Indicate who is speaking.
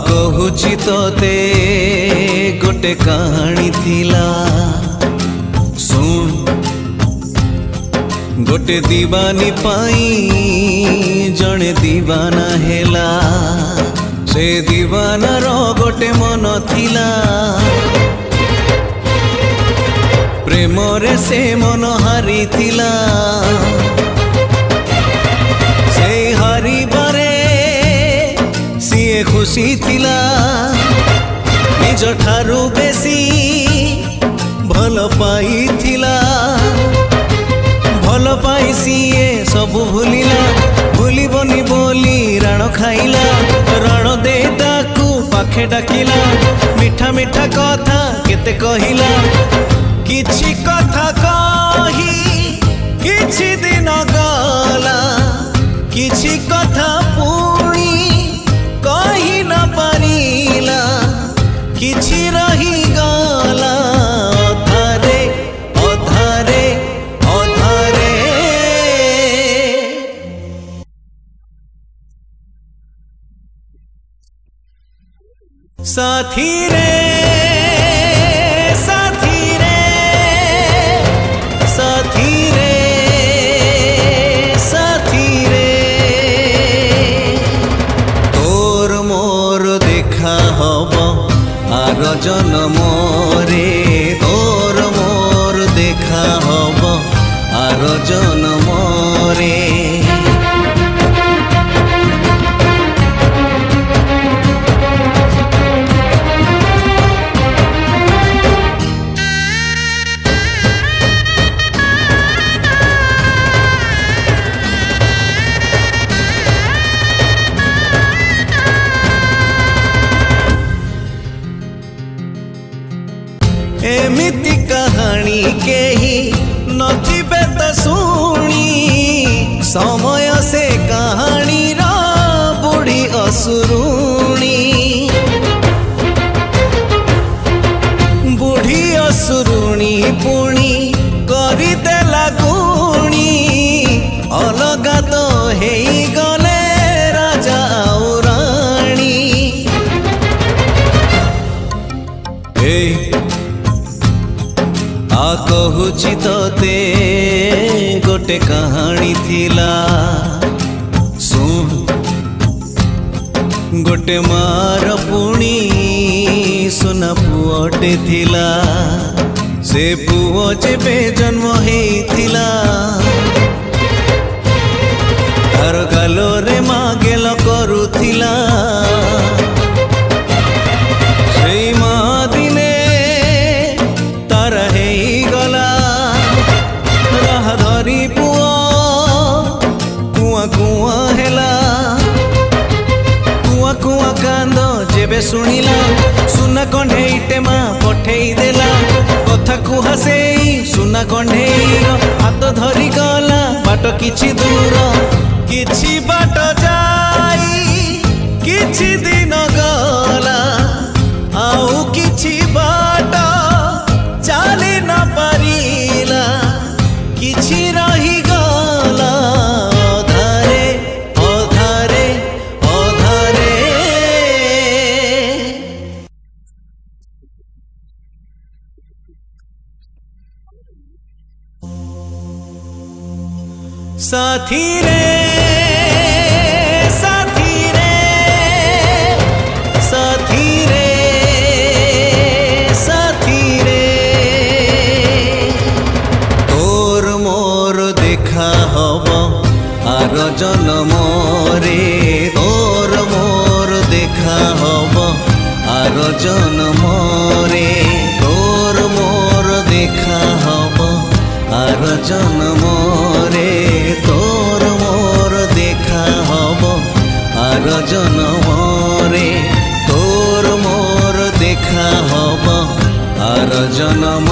Speaker 1: कहुची तोते गोटे कहानी थिला सुन गोटे दीवानी पाई जड़े दीवाना हेला से दीवाना रो गोटे मन थिला प्रेम रे से मन हारी थिला से हारी बारे सीए खुशी थिला निज ठारू बेसी भल पाई थिला भल पाई सीए सबु भूलिला भूलिबनी बोली राण खाइला राण दे ताकू पाखे डाकिला मिठा मिठा कथा केते कहिला किछि कथा कही किछि दिन गला किछि कथा पुणी कही न पारिला किछि रही गला अधारे अधारे अधारे साथी रे जन्म रे तोर मोर देखा हब आर जन्म रे एमिति कहानी केही नथिबे तो शुणी समय से कहानी रा बुढ़ी असुरुणी बुढ़ी असुरुणी पुणी करी देला गुणी अलगा तो हेई गले राजा और रानी कहुची तोते गोटे कहानी थिला सुन गोटे मार पुणी सुना पुअटे थिला से पुओ जेबे जन्म हेइथिला तार गालोरे मागेल करुथिला सेई मा दिने जेबे सुनिला सुना कंढेईटे माँ पठेई देला कथा कुहा सेई सुना कंढेईर हाथ धरी गला बाट किछि दूर किछि बाट जाई किछि दिन गला आउ किछि बाट चली न पारिला किछि रही गला अधारे अधारे अधारे साथी रे साथी रे साथी रे साथी रे तोर मोर देखा हब आर जन्म रे तोर मोर देखा हब आर जन्म रे तोर मोर देखा हब आर जन्म रे तोर मोर देखा हब आर जन्म रे तोर मोर देखा हब आर जन्म